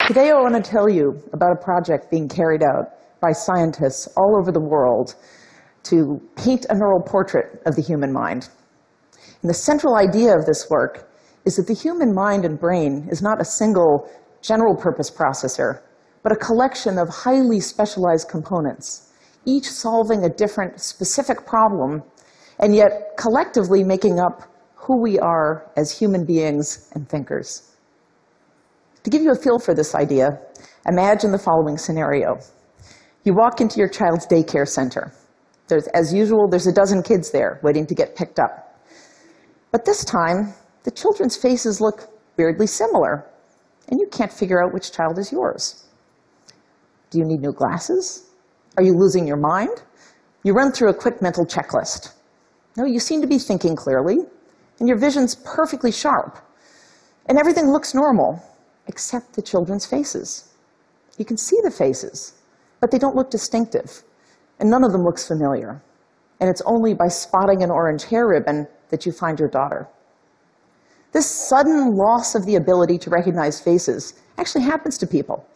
Today I want to tell you about a project being carried out by scientists all over the world to paint a neural portrait of the human mind. And the central idea of this work is that the human mind and brain is not a single general-purpose processor, but a collection of highly specialized components, each solving a different specific problem, and yet collectively making up who we are as human beings and thinkers. To give you a feel for this idea, imagine the following scenario. You walk into your child's daycare center. As usual, there's a dozen kids there waiting to get picked up. But this time, the children's faces look weirdly similar, and you can't figure out which child is yours. Do you need new glasses? Are you losing your mind? You run through a quick mental checklist. No, you seem to be thinking clearly, and your vision's perfectly sharp, and everything looks normal, except the children's faces. You can see the faces, but they don't look distinctive, and none of them looks familiar. And it's only by spotting an orange hair ribbon that you find your daughter. This sudden loss of the ability to recognize faces actually happens to people.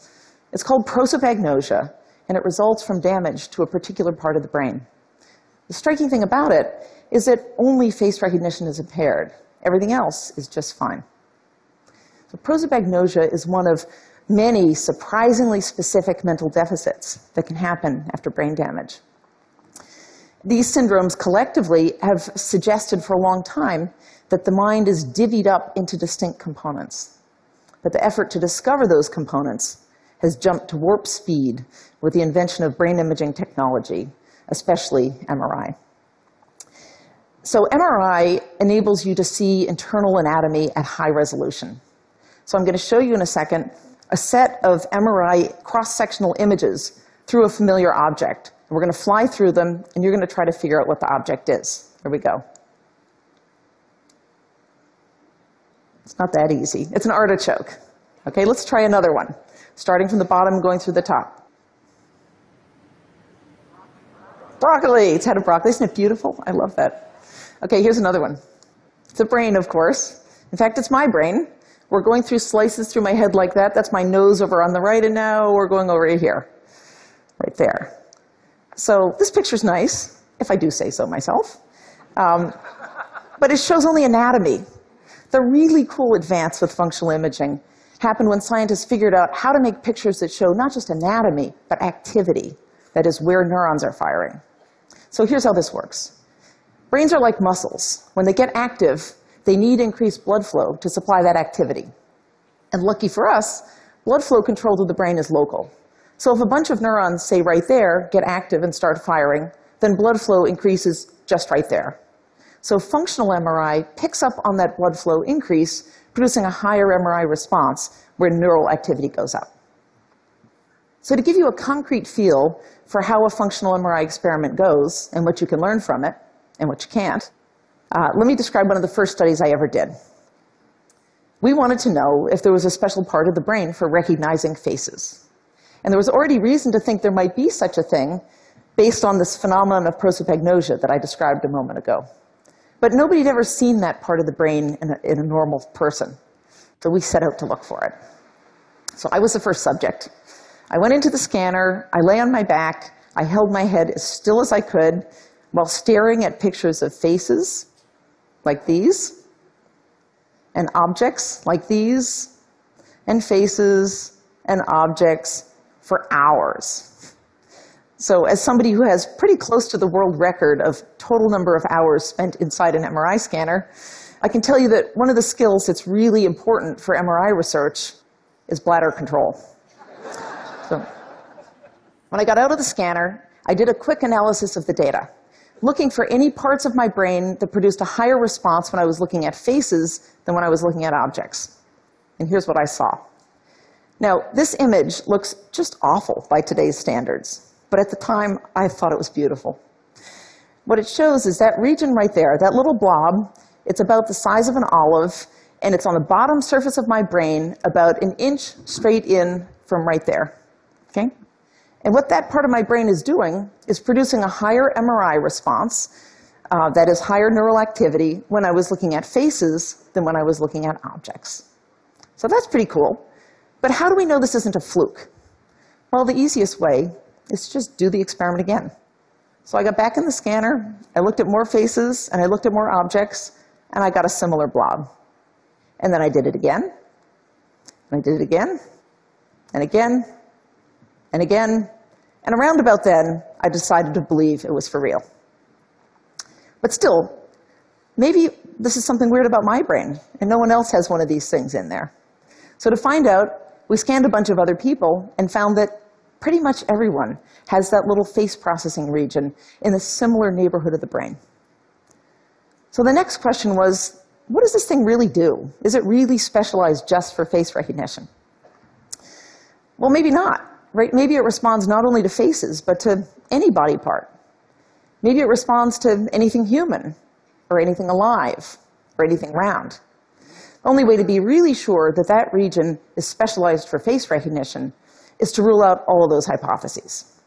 It's called prosopagnosia, and it results from damage to a particular part of the brain. The striking thing about it is that only face recognition is impaired. Everything else is just fine. So prosopagnosia is one of many surprisingly specific mental deficits that can happen after brain damage. These syndromes collectively have suggested for a long time that the mind is divvied up into distinct components. But the effort to discover those components has jumped to warp speed with the invention of brain imaging technology, especially MRI. So MRI enables you to see internal anatomy at high resolution. So I'm going to show you in a second a set of MRI cross-sectional images through a familiar object. We're going to fly through them, and you're going to try to figure out what the object is. Here we go. It's not that easy. It's an artichoke. Okay, let's try another one. Starting from the bottom, going through the top. Broccoli. It's a head of broccoli. Isn't it beautiful? I love that. Okay, here's another one. It's a brain, of course. In fact, it's my brain. We're going through slices through my head like that. That's my nose over on the right, and now we're going over here. Right there. So this picture's nice, if I do say so myself. But it shows only anatomy. The really cool advance with functional imaging happened when scientists figured out how to make pictures that show not just anatomy, but activity. That is, where neurons are firing. So here's how this works. Brains are like muscles. When they get active, they need increased blood flow to supply that activity. And lucky for us, blood flow control to the brain is local. So if a bunch of neurons, say right there, get active and start firing, then blood flow increases just right there. So functional MRI picks up on that blood flow increase, producing a higher MRI response where neural activity goes up. So to give you a concrete feel for how a functional MRI experiment goes and what you can learn from it and what you can't, let me describe one of the first studies I ever did. We wanted to know if there was a special part of the brain for recognizing faces. And there was already reason to think there might be such a thing based on this phenomenon of prosopagnosia that I described a moment ago. But nobody had ever seen that part of the brain in a normal person. So we set out to look for it. So I was the first subject. I went into the scanner, I lay on my back, I held my head as still as I could while staring at pictures of faces like these, and objects like these, and faces and objects for hours. So as somebody who has pretty close to the world record of total number of hours spent inside an MRI scanner, I can tell you that one of the skills that's really important for MRI research is bladder control. So when I got out of the scanner, I did a quick analysis of the data, looking for any parts of my brain that produced a higher response when I was looking at faces than when I was looking at objects. And here's what I saw. Now, this image looks just awful by today's standards, but at the time, I thought it was beautiful. What it shows is that region right there, that little blob, it's about the size of an olive, and it's on the bottom surface of my brain, about an inch straight in from right there. Okay? And what that part of my brain is doing is producing a higher MRI response, that is higher neural activity, when I was looking at faces than when I was looking at objects. So that's pretty cool. But how do we know this isn't a fluke? Well, the easiest way is to just do the experiment again. So I got back in the scanner, I looked at more faces, and I looked at more objects, and I got a similar blob. And then I did it again, and I did it again, and again, and again, and around about then, I decided to believe it was for real. But still, maybe this is something weird about my brain, and no one else has one of these things in there. So to find out, we scanned a bunch of other people and found that pretty much everyone has that little face processing region in a similar neighborhood of the brain. So the next question was, what does this thing really do? Is it really specialized just for face recognition? Well, maybe not, right? Maybe it responds not only to faces, but to any body part. Maybe it responds to anything human, or anything alive, or anything round. The only way to be really sure that that region is specialized for face recognition is to rule out all of those hypotheses.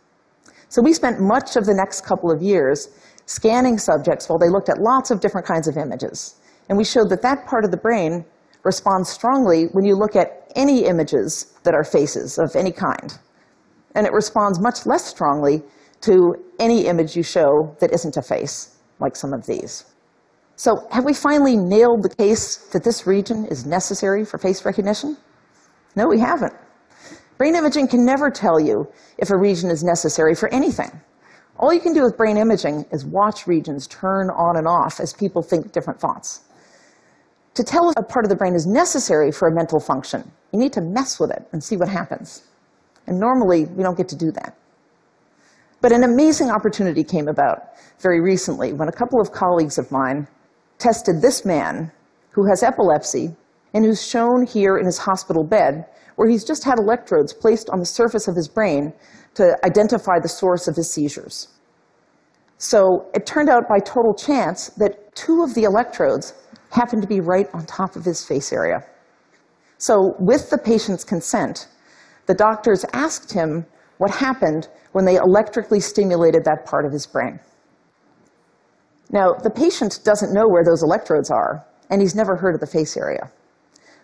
So we spent much of the next couple of years scanning subjects while they looked at lots of different kinds of images. And we showed that that part of the brain responds strongly when you look at any images that are faces of any kind. And it responds much less strongly to any image you show that isn't a face, like some of these. So have we finally nailed the case that this region is necessary for face recognition? No, we haven't. Brain imaging can never tell you if a region is necessary for anything. All you can do with brain imaging is watch regions turn on and off as people think different thoughts. To tell if a part of the brain is necessary for a mental function, you need to mess with it and see what happens. And normally, we don't get to do that. But an amazing opportunity came about very recently when a couple of colleagues of mine tested this man who has epilepsy and who's shown here in his hospital bed where he's just had electrodes placed on the surface of his brain to identify the source of his seizures. So it turned out by total chance that 2 of the electrodes happened to be right on top of his face area. So with the patient's consent, the doctors asked him what happened when they electrically stimulated that part of his brain. Now, the patient doesn't know where those electrodes are, and he's never heard of the face area.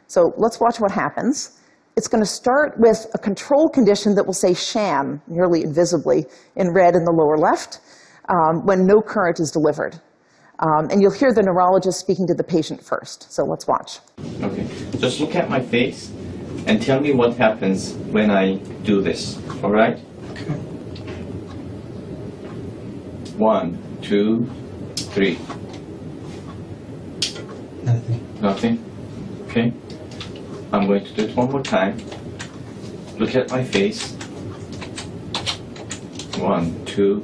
So let's watch what happens. It's going to start with a control condition that will say sham, nearly invisibly, in red in the lower left, when no current is delivered. And you'll hear the neurologist speaking to the patient first. So let's watch. Okay, just look at my face and tell me what happens when I do this, all right? Okay. 1, 2, 3. Nothing. Nothing? Okay. I'm going to do it one more time. Look at my face. 1, 2,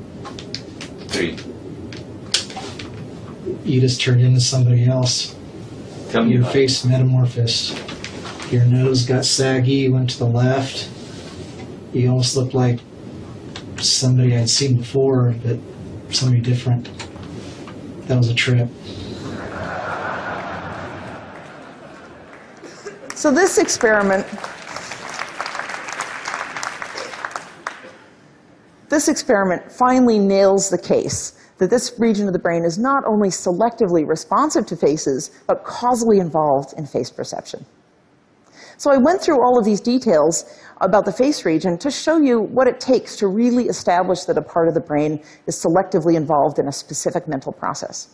3. You just turned into somebody else. Tell me Your about face metamorphosed. Your nose got saggy, you went to the left. You almost looked like somebody I'd seen before, but somebody different. That was a trip. So this experiment finally nails the case that this region of the brain is not only selectively responsive to faces, but causally involved in face perception. So I went through all of these details about the face region to show you what it takes to really establish that a part of the brain is selectively involved in a specific mental process.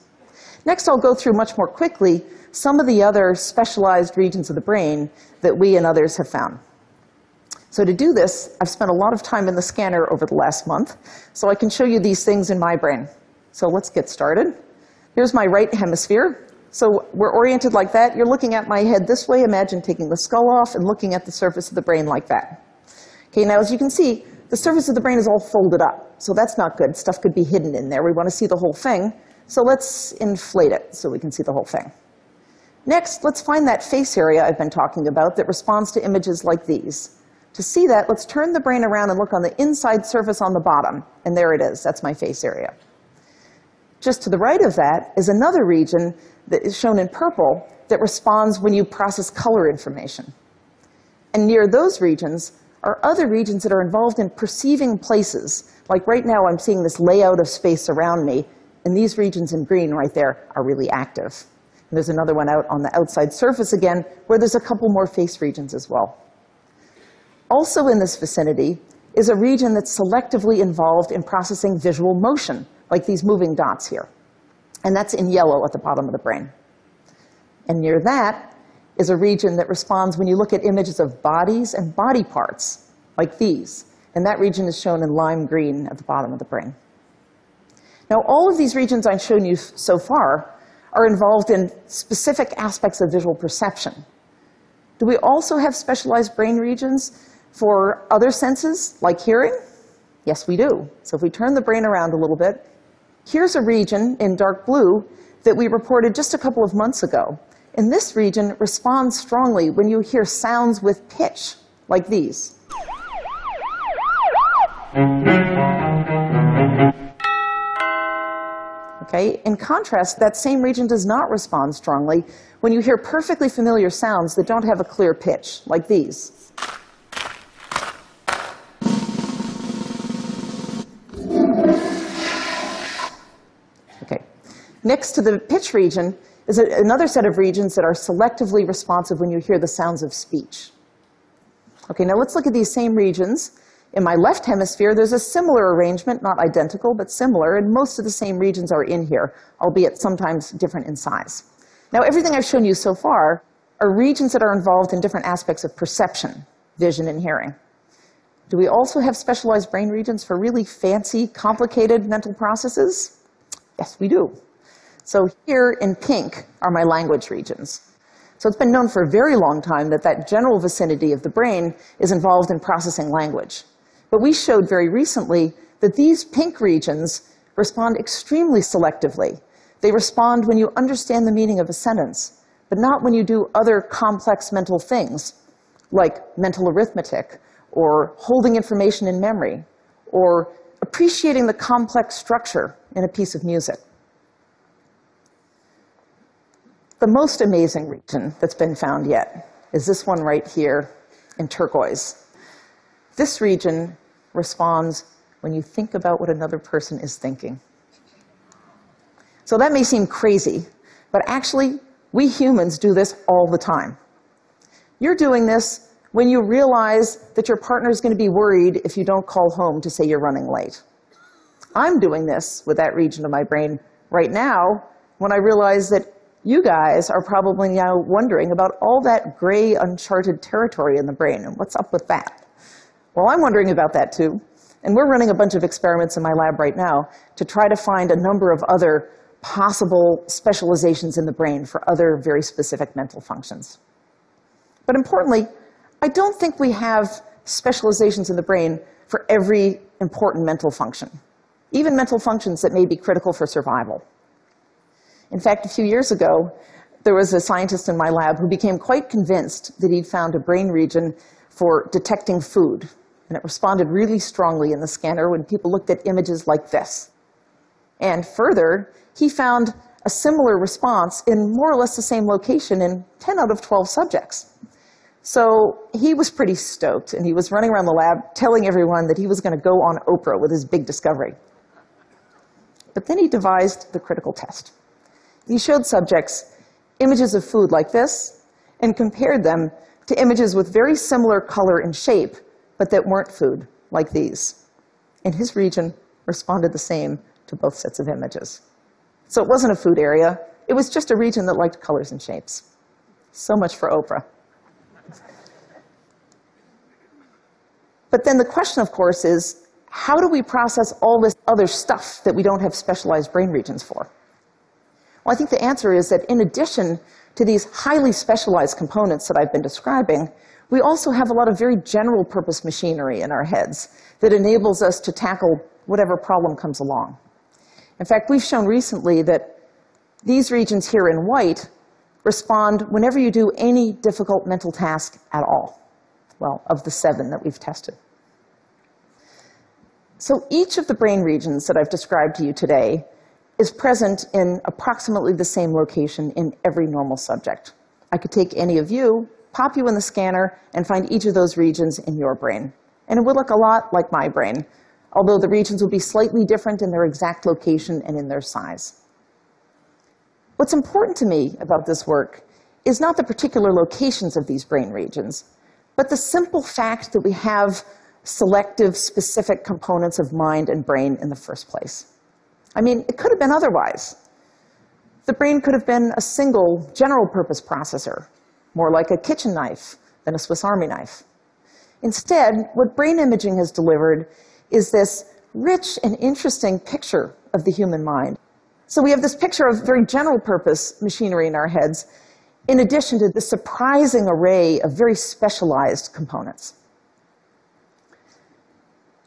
Next, I'll go through much more quickly some of the other specialized regions of the brain that we and others have found. So to do this, I've spent a lot of time in the scanner over the last month, so I can show you these things in my brain. So let's get started. Here's my right hemisphere. So we're oriented like that. You're looking at my head this way. Imagine taking the skull off and looking at the surface of the brain like that. Okay, now as you can see, the surface of the brain is all folded up. So that's not good. Stuff could be hidden in there. We want to see the whole thing. So let's inflate it so we can see the whole thing. Next, let's find that face area I've been talking about that responds to images like these. To see that, let's turn the brain around and look on the inside surface on the bottom. And there it is. That's my face area. Just to the right of that is another region that is shown in purple that responds when you process color information. And near those regions are other regions that are involved in perceiving places. Like right now, I'm seeing this layout of space around me, and these regions in green right there are really active. And there's another one out on the outside surface again, where there's a couple more face regions as well. Also in this vicinity is a region that's selectively involved in processing visual motion, like these moving dots here. And that's in yellow at the bottom of the brain. And near that is a region that responds when you look at images of bodies and body parts, like these. And that region is shown in lime green at the bottom of the brain. Now, all of these regions I've shown you so far are involved in specific aspects of visual perception. Do we also have specialized brain regions for other senses, like hearing? Yes, we do. So if we turn the brain around a little bit, here's a region in dark blue that we reported just a couple of months ago. And this region responds strongly when you hear sounds with pitch, like these. Okay? In contrast, that same region does not respond strongly when you hear perfectly familiar sounds that don't have a clear pitch, like these. Okay. Next to the pitch region is another set of regions that are selectively responsive when you hear the sounds of speech. Okay, now let's look at these same regions. In my left hemisphere, there's a similar arrangement, not identical, but similar, and most of the same regions are in here, albeit sometimes different in size. Now, everything I've shown you so far are regions that are involved in different aspects of perception, vision, and hearing. Do we also have specialized brain regions for really fancy, complicated mental processes? Yes, we do. So here in pink are my language regions. So it's been known for a very long time that that general vicinity of the brain is involved in processing language. But we showed very recently that these pink regions respond extremely selectively. They respond when you understand the meaning of a sentence, but not when you do other complex mental things, like mental arithmetic, or holding information in memory, or appreciating the complex structure in a piece of music. The most amazing region that's been found yet is this one right here in turquoise. This region responds when you think about what another person is thinking. So that may seem crazy, but actually, we humans do this all the time. You're doing this when you realize that your partner is going to be worried if you don't call home to say you're running late. I'm doing this with that region of my brain right now when I realize that you guys are probably now wondering about all that gray, uncharted territory in the brain, and what's up with that? Well, I'm wondering about that too, and we're running a bunch of experiments in my lab right now to try to find a number of other possible specializations in the brain for other very specific mental functions. But importantly, I don't think we have specializations in the brain for every important mental function, even mental functions that may be critical for survival. In fact, a few years ago, there was a scientist in my lab who became quite convinced that he'd found a brain region for detecting food, and it responded really strongly in the scanner when people looked at images like this. And further, he found a similar response in more or less the same location in 10 out of 12 subjects. So he was pretty stoked, and he was running around the lab telling everyone that he was going to go on Oprah with his big discovery. But then he devised the critical test. He showed subjects images of food like this and compared them to images with very similar color and shape, but that weren't food, like these. And his region responded the same to both sets of images. So it wasn't a food area. It was just a region that liked colors and shapes. So much for Oprah. But then the question, of course, is how do we process all this other stuff that we don't have specialized brain regions for? Well, I think the answer is that in addition to these highly specialized components that I've been describing, we also have a lot of very general purpose machinery in our heads that enables us to tackle whatever problem comes along. In fact, we've shown recently that these regions here in white respond whenever you do any difficult mental task at all. Well, of the 7 that we've tested. So each of the brain regions that I've described to you today is present in approximately the same location in every normal subject. I could take any of you, pop you in the scanner, and find each of those regions in your brain. And it would look a lot like my brain, although the regions would be slightly different in their exact location and in their size. What's important to me about this work is not the particular locations of these brain regions, but the simple fact that we have selective, specific components of mind and brain in the first place. I mean, it could have been otherwise. The brain could have been a single general-purpose processor, more like a kitchen knife than a Swiss Army knife. Instead, what brain imaging has delivered is this rich and interesting picture of the human mind. So we have this picture of very general-purpose machinery in our heads, in addition to the surprising array of very specialized components.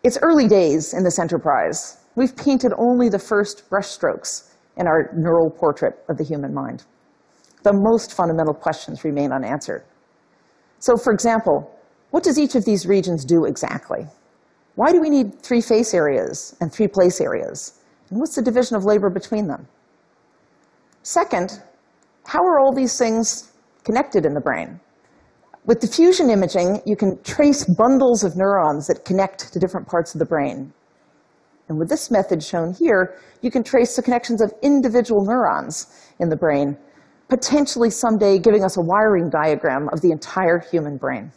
It's early days in this enterprise. We've painted only the first brushstrokes in our neural portrait of the human mind. The most fundamental questions remain unanswered. So, for example, what does each of these regions do exactly? Why do we need 3 face areas and 3 place areas? And what's the division of labor between them? Second, how are all these things connected in the brain? With diffusion imaging, you can trace bundles of neurons that connect to different parts of the brain. And with this method shown here, you can trace the connections of individual neurons in the brain, potentially someday giving us a wiring diagram of the entire human brain.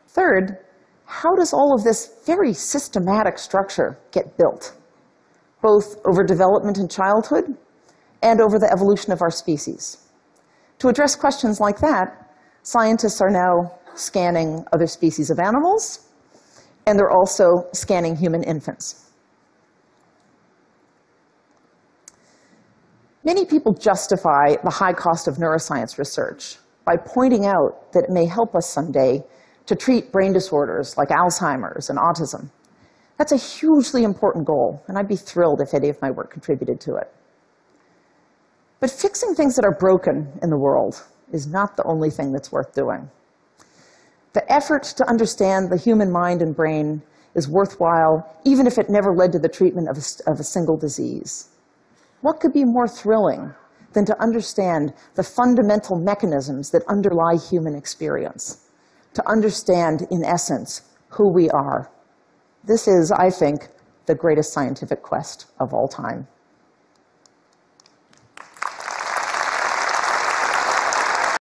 Third, how does all of this very systematic structure get built, both over development in childhood and over the evolution of our species? To address questions like that, scientists are now scanning other species of animals, and they're also scanning human infants. Many people justify the high cost of neuroscience research by pointing out that it may help us someday to treat brain disorders like Alzheimer's and autism. That's a hugely important goal, and I'd be thrilled if any of my work contributed to it. But fixing things that are broken in the world is not the only thing that's worth doing. The effort to understand the human mind and brain is worthwhile, even if it never led to the treatment of a single disease. What could be more thrilling than to understand the fundamental mechanisms that underlie human experience? To understand, in essence, who we are. This is, I think, the greatest scientific quest of all time.